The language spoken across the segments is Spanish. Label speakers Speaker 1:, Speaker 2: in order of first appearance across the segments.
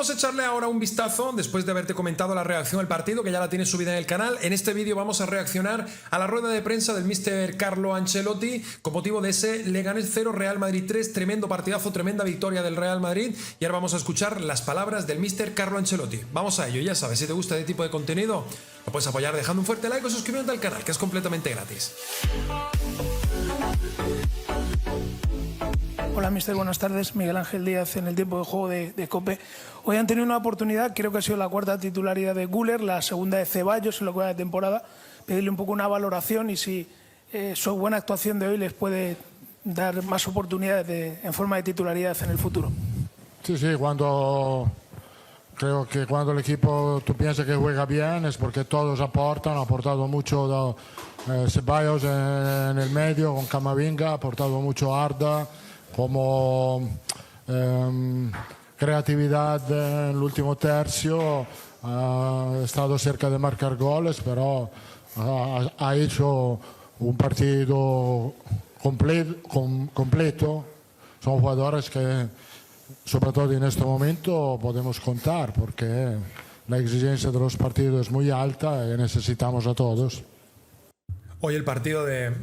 Speaker 1: Vamos a echarle ahora un vistazo, después de haberte comentado la reacción al partido, que ya la tienes subida en el canal. En este vídeo vamos a reaccionar a la rueda de prensa del míster Carlo Ancelotti con motivo de ese Leganés 0, Real Madrid 3, tremendo partidazo, tremenda victoria del Real Madrid. Y ahora vamos a escuchar las palabras del míster Carlo Ancelotti. Vamos a ello, ya sabes, si te gusta este tipo de contenido, lo puedes apoyar dejando un fuerte like o suscribiéndote al canal, que es completamente gratis.
Speaker 2: Hola, mister, buenas tardes. Miguel Ángel Díaz en el tiempo de juego de COPE. Hoy han tenido una oportunidad, creo que ha sido la cuarta titularidad de Güler, la segunda de Ceballos en lo que va de temporada. Pedirle un poco una valoración y si su buena actuación de hoy les puede dar más oportunidades en forma de titularidad en el futuro.
Speaker 3: Sí, creo que cuando el equipo tú piensas que juega bien es porque todos aportan, ha aportado mucho Ceballos en el medio con Camavinga, ha aportado mucho Arda, como creatividad en el último tercio, ha estado cerca de marcar goles, pero ha hecho un partido completo. Son jugadores que, sobre todo en este momento, podemos contar porque la exigencia de los partidos es muy alta y necesitamos a todos.
Speaker 1: Hoy el partido de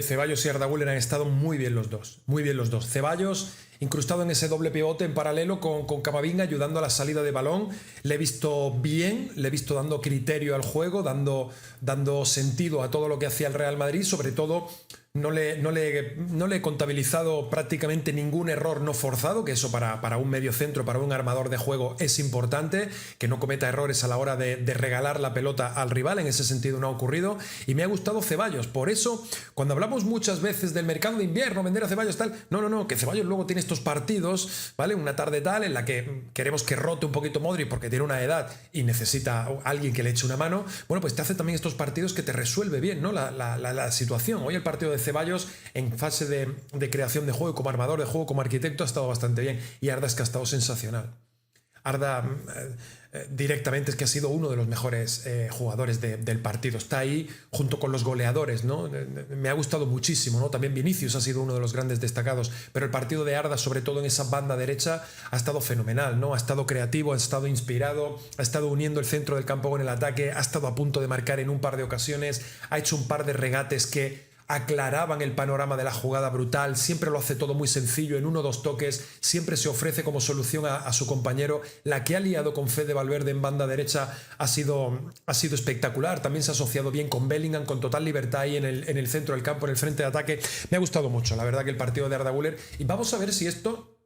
Speaker 1: Ceballos y Arda Güler han estado muy bien los dos, muy bien los dos. Ceballos incrustado en ese doble pivote en paralelo con Camavinga, ayudando a la salida de balón. Le he visto bien, le he visto dando criterio al juego, dando sentido a todo lo que hacía el Real Madrid. Sobre todo no le he contabilizado prácticamente ningún error no forzado, que eso para un mediocentro, para un armador de juego es importante, que no cometa errores a la hora de regalar la pelota al rival. En ese sentido no ha ocurrido y me ha gustado Ceballos. Por eso, cuando hablamos muchas veces del mercado de invierno, vender a Ceballos tal, no, que Ceballos luego tiene estos partidos, ¿vale? Una tarde tal en la que queremos que rote un poquito Modric porque tiene una edad y necesita alguien que le eche una mano. Bueno, pues te hace también estos partidos que te resuelve bien, ¿no? la situación. Hoy el partido de Ceballos en fase de creación de juego, como armador de juego, como arquitecto, ha estado bastante bien. Y Arda es que ha estado sensacional. Arda directamente es que ha sido uno de los mejores jugadores del partido. Está ahí junto con los goleadores, ¿no? Me ha gustado muchísimo, ¿no? También Vinicius ha sido uno de los grandes destacados, pero el partido de Arda, sobre todo en esa banda derecha, ha estado fenomenal, ¿no? Ha estado creativo, ha estado inspirado, ha estado uniendo el centro del campo con el ataque, ha estado a punto de marcar en un par de ocasiones, ha hecho un par de regates que aclaraban el panorama de la jugada brutal. Siempre lo hace todo muy sencillo, en 1 o 2 toques, siempre se ofrece como solución a su compañero. La que ha liado con Fede Valverde en banda derecha ha sido espectacular. También se ha asociado bien con Bellingham, con total libertad ahí en el centro del campo, en el frente de ataque. Me ha gustado mucho, la verdad, que el partido de Arda Güler, y vamos a ver si esto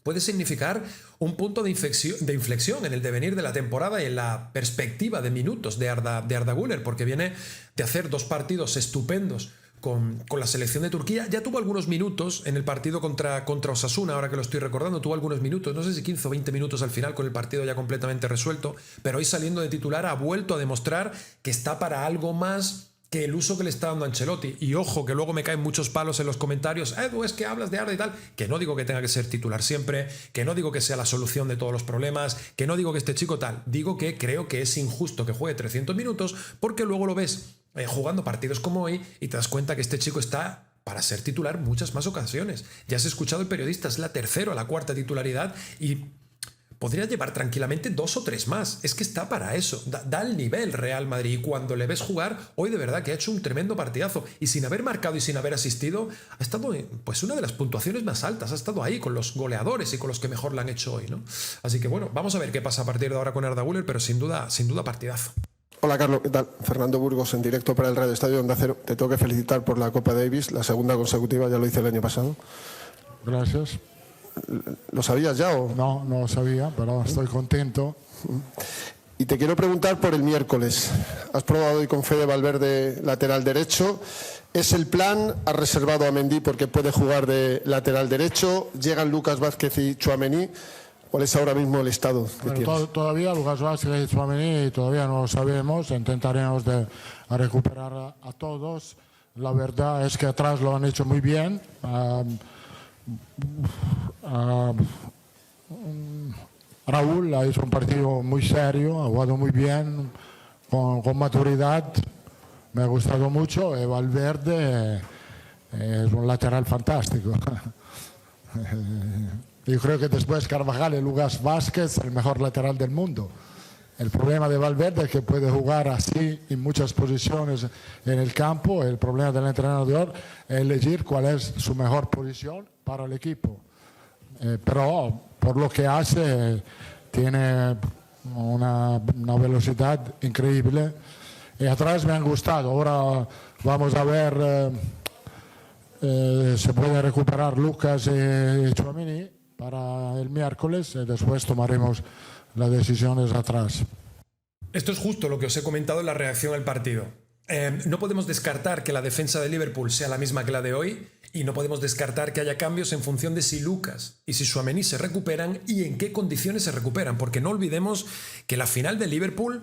Speaker 1: puede significar un punto de inflexión en el devenir de la temporada y en la perspectiva de minutos de Arda Güler, porque viene de hacer 2 partidos estupendos con la selección de Turquía. Ya tuvo algunos minutos en el partido contra Osasuna, ahora que lo estoy recordando, tuvo algunos minutos, no sé si 15 o 20 minutos al final, con el partido ya completamente resuelto, pero hoy saliendo de titular ha vuelto a demostrar que está para algo más que el uso que le está dando Ancelotti. Y ojo, que luego me caen muchos palos en los comentarios, Edu, es que hablas de Arda y tal, que no digo que tenga que ser titular siempre, que no digo que sea la solución de todos los problemas, que no digo que este chico tal, digo que creo que es injusto que juegue 300 minutos porque luego lo ves jugando partidos como hoy y te das cuenta que este chico está para ser titular muchas más ocasiones. Ya has escuchado el periodista, es la tercera o la cuarta titularidad y podría llevar tranquilamente 2 o 3 más. Es que está para eso, da el nivel Real Madrid, y cuando le ves jugar, hoy de verdad que ha hecho un tremendo partidazo y sin haber marcado y sin haber asistido, ha estado pues una de las puntuaciones más altas, ha estado ahí con los goleadores y con los que mejor la han hecho hoy, ¿no? Así que bueno, vamos a ver qué pasa a partir de ahora con Arda Güler, pero sin duda partidazo.
Speaker 4: Hola Carlos, ¿qué tal? Fernando Burgos en directo para el Radio Estadio Onda Cero. Te tengo que felicitar por la Copa Davis, la segunda consecutiva, ya lo hice el año pasado.
Speaker 3: Gracias.
Speaker 4: ¿Lo sabías ya o...?
Speaker 3: No lo sabía, pero estoy contento.
Speaker 4: Y te quiero preguntar por el miércoles. Has probado hoy con Fede Valverde lateral derecho. ¿Es el plan? ¿Has reservado a Mendy porque puede jugar de lateral derecho? ¿Llegan Lucas Vázquez y Tchouaméni? ¿Cuál es ahora mismo el estado que tienes?
Speaker 3: Todavía Lucas Vázquez y Tchouaméni todavía no lo sabemos. Intentaremos a recuperar a todos. La verdad es que atrás lo han hecho muy bien. Raúl ha hecho un partido muy serio, ha jugado muy bien, con maturidad. Me ha gustado mucho. Y Valverde es un lateral fantástico. Yo creo que después Carvajal y Lucas Vázquez, el mejor lateral del mundo. El problema de Valverde es que puede jugar así en muchas posiciones en el campo. El problema del entrenador es elegir cuál es su mejor posición para el equipo. Pero por lo que hace, tiene una velocidad increíble. Y atrás me han gustado. Ahora vamos a ver, se puede recuperar Lucas y Tchouaméni para el miércoles y después tomaremos las decisiones atrás.
Speaker 1: Esto es justo lo que os he comentado en la reacción al partido. No podemos descartar que la defensa de Liverpool sea la misma que la de hoy y no podemos descartar que haya cambios en función de si Lucas y si Tchouaméni se recuperan y en qué condiciones se recuperan, porque no olvidemos que la final de Liverpool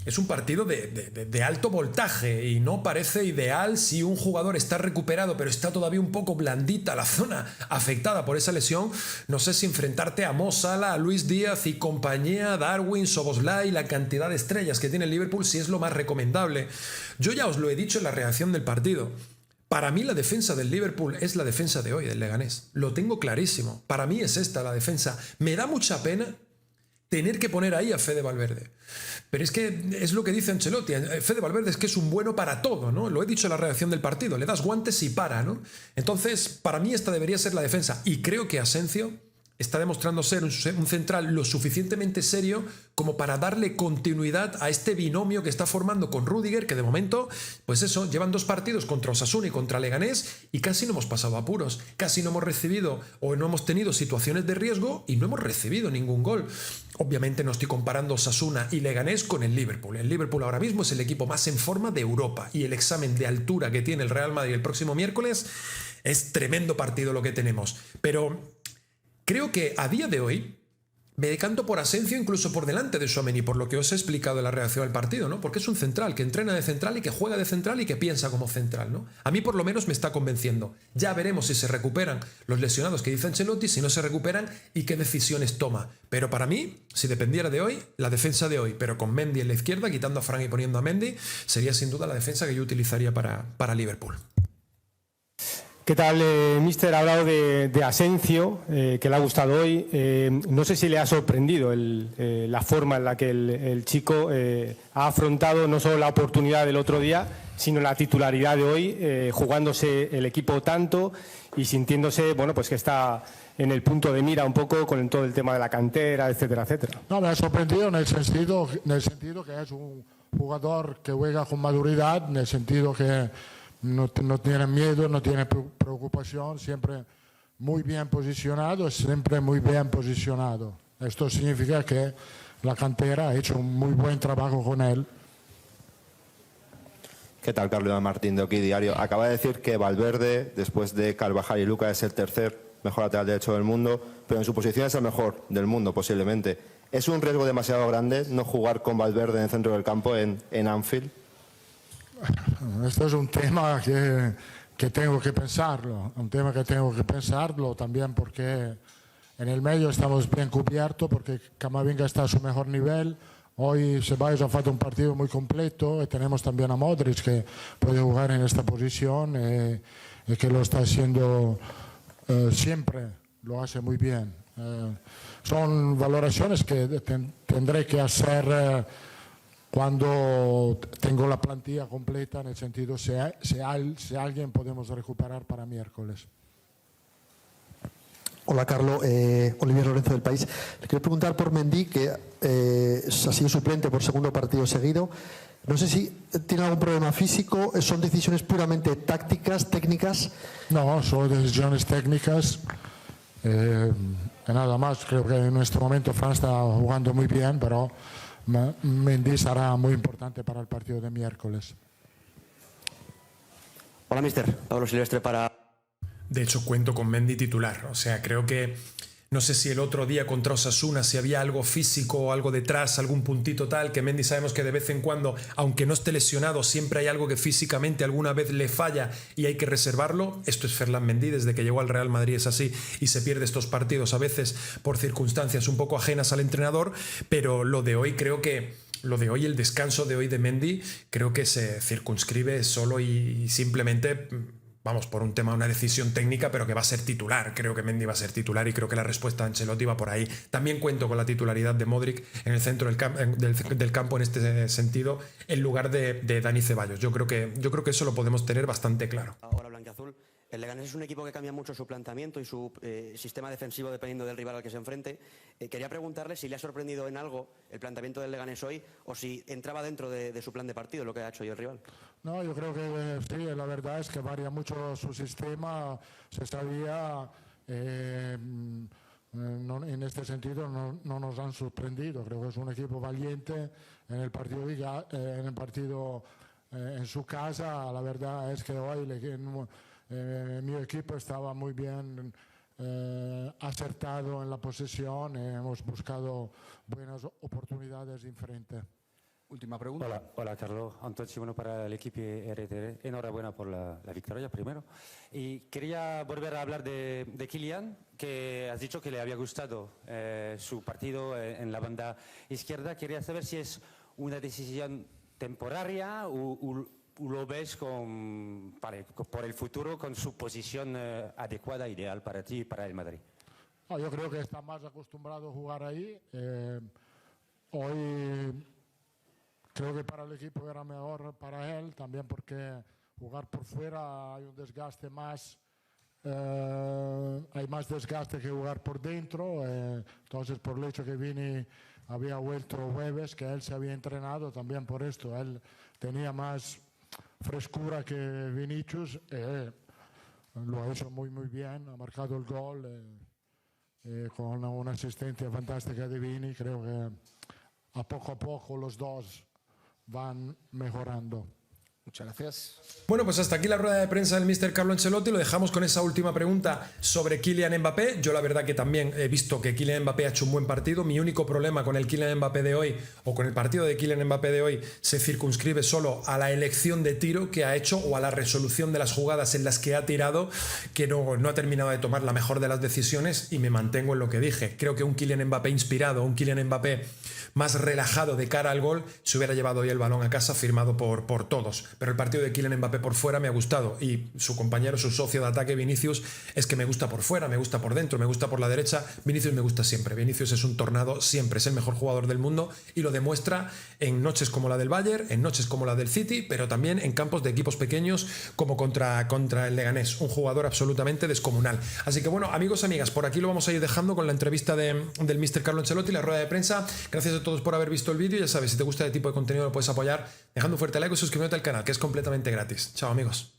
Speaker 1: es un partido de alto voltaje y no parece ideal si un jugador está recuperado pero está todavía un poco blandita la zona afectada por esa lesión. No sé si enfrentarte a Mo Salah, a Luis Díaz y compañía, Darwin, Szoboszlai, la cantidad de estrellas que tiene el Liverpool, si es lo más recomendable. Yo ya os lo he dicho en la reacción del partido. Para mí la defensa del Liverpool es la defensa de hoy, del Leganés. Lo tengo clarísimo. Para mí es esta la defensa. Me da mucha pena tener que poner ahí a Fede Valverde. Pero es que es lo que dice Ancelotti. Fede Valverde es que es un bueno para todo, ¿no? Lo he dicho en la reacción del partido. Le das guantes y para, ¿no? Entonces, para mí esta debería ser la defensa. Y creo que Asensio está demostrando ser un central lo suficientemente serio como para darle continuidad a este binomio que está formando con Rüdiger, que de momento, pues eso, llevan 2 partidos contra Osasuna y contra Leganés y casi no hemos pasado apuros, casi no hemos recibido o no hemos tenido situaciones de riesgo y no hemos recibido ningún gol. Obviamente no estoy comparando Osasuna y Leganés con el Liverpool. El Liverpool ahora mismo es el equipo más en forma de Europa y el examen de altura que tiene el Real Madrid el próximo miércoles es tremendo partido lo que tenemos. Pero creo que a día de hoy me decanto por Asensio incluso por delante de Tchouaméni, por lo que os he explicado en la reacción al partido, ¿no? Porque es un central que entrena de central y que juega de central y que piensa como central, ¿no? A mí por lo menos me está convenciendo. Ya veremos si se recuperan los lesionados que dice Ancelotti, si no se recuperan y qué decisiones toma. Pero para mí, si dependiera de hoy, la defensa de hoy, pero con Mendy en la izquierda, quitando a Fran y poniendo a Mendy, sería sin duda la defensa que yo utilizaría para Liverpool.
Speaker 5: ¿Qué tal, míster? Ha hablado de Asensio, que le ha gustado hoy. No sé si le ha sorprendido la forma en la que el chico ha afrontado no solo la oportunidad del otro día, sino la titularidad de hoy, jugándose el equipo tanto y sintiéndose, bueno, pues que está en el punto de mira un poco con todo el tema de la cantera, etcétera, etcétera.
Speaker 3: No, me ha sorprendido en el sentido que es un jugador que juega con maduridad, en el sentido que no tiene miedo, no tiene preocupación, siempre muy bien posicionado, siempre muy bien posicionado. Esto significa que la cantera ha hecho un muy buen trabajo con él.
Speaker 6: ¿Qué tal, Carlos Martín de Oki Diario? Acaba de decir que Valverde, después de Carvajal y Lucas, es el tercer mejor lateral derecho del mundo, pero en su posición es el mejor del mundo, posiblemente. ¿Es un riesgo demasiado grande no jugar con Valverde en el centro del campo en Anfield?
Speaker 3: Esto es un tema que tengo que pensarlo, también porque en el medio estamos bien cubiertos, porque Camavinga está a su mejor nivel. Hoy Ceballos ha fatto un partido muy completo y tenemos también a Modric que puede jugar en esta posición y que lo está haciendo siempre, lo hace muy bien. Son valoraciones que tendré que hacer cuando tengo la plantilla completa, en el sentido si alguien podemos recuperar para miércoles.
Speaker 7: Hola, Carlos. Olivier Lorenzo del País. Le quiero preguntar por Mendy, que ha sido suplente por segundo partido seguido. No sé si tiene algún problema físico, son decisiones puramente tácticas, técnicas.
Speaker 3: No, son decisiones técnicas. Nada más, creo que en este momento Fran está jugando muy bien, pero Mendy será muy importante para el partido de miércoles.
Speaker 8: Hola, mister. Pablo Silvestre para...
Speaker 1: De hecho, cuento con Mendy titular. O sea, creo que... No sé si el otro día contra Osasuna, si había algo físico o algo detrás, algún puntito tal, que Mendy sabemos que de vez en cuando, aunque no esté lesionado, siempre hay algo que físicamente alguna vez le falla y hay que reservarlo. Esto es Ferland Mendy, desde que llegó al Real Madrid es así y se pierde estos partidos a veces por circunstancias un poco ajenas al entrenador, pero lo de hoy creo que... Lo de hoy, el descanso de hoy de Mendy, creo que se circunscribe solo y simplemente vamos, por un tema, una decisión técnica, pero que va a ser titular. Creo que Mendy va a ser titular y creo que la respuesta de Ancelotti va por ahí. También cuento con la titularidad de Modric en el centro del campo en este sentido, en lugar de Dani Ceballos. Yo creo que eso lo podemos tener bastante claro.
Speaker 8: Ahora blanquiazul. El Leganés es un equipo que cambia mucho su planteamiento y su sistema defensivo dependiendo del rival al que se enfrente. Quería preguntarle si le ha sorprendido en algo el planteamiento del Leganés hoy o si entraba dentro de su plan de partido lo que ha hecho hoy el rival.
Speaker 3: No, yo creo que sí, la verdad es que varía mucho su sistema, se sabía, en este sentido no nos han sorprendido, creo que es un equipo valiente en el partido, en su casa, la verdad es que hoy mi equipo estaba muy bien acertado en la posesión, hemos buscado buenas oportunidades enfrente.
Speaker 9: Última pregunta.
Speaker 10: Hola Carlos, Antonio Simón para el equipo RTR. Enhorabuena por la victoria primero. Y quería volver a hablar de Kylian, que has dicho que le había gustado su partido en la banda izquierda. Quería saber si es una decisión temporaria o lo ves por el futuro con su posición adecuada, ideal para ti y para el Madrid.
Speaker 3: No, yo creo que está más acostumbrado a jugar ahí. Hoy creo que para el equipo era mejor para él, también porque jugar por fuera hay un desgaste más, hay más desgaste que jugar por dentro. Entonces, por el hecho que Vini había vuelto jueves, que él se había entrenado, también por esto, él tenía más frescura que Vinicius, lo ha hecho muy bien, ha marcado el gol con una asistencia fantástica de Vini. Creo que a poco los dos van mejorando.
Speaker 9: Muchas gracias.
Speaker 1: Bueno, pues hasta aquí la rueda de prensa del Mr. Carlo Ancelotti. Lo dejamos con esa última pregunta sobre Kylian Mbappé. Yo la verdad que también he visto que Kylian Mbappé ha hecho un buen partido. Mi único problema con el Kylian Mbappé de hoy, o con el partido de Kylian Mbappé de hoy, se circunscribe solo a la elección de tiro que ha hecho o a la resolución de las jugadas en las que ha tirado, que no ha terminado de tomar la mejor de las decisiones, y me mantengo en lo que dije. Creo que un Kylian Mbappé inspirado, un Kylian Mbappé más relajado de cara al gol, se hubiera llevado hoy el balón a casa firmado por todos. Pero el partido de Kylian Mbappé por fuera me ha gustado, y su compañero, su socio de ataque Vinicius, es que me gusta por fuera, me gusta por dentro, me gusta por la derecha. Vinicius me gusta siempre. Vinicius es un tornado siempre, es el mejor jugador del mundo y lo demuestra en noches como la del Bayern, en noches como la del City, pero también en campos de equipos pequeños como contra el Leganés. Un jugador absolutamente descomunal. Así que bueno, amigos, amigas, por aquí lo vamos a ir dejando con la entrevista del Mr. Carlo Ancelotti, la rueda de prensa. Gracias a todos por haber visto el vídeo. Ya sabes, si te gusta este tipo de contenido lo puedes apoyar dejando un fuerte like o suscribiéndote al canal, que es completamente gratis. Chao, amigos.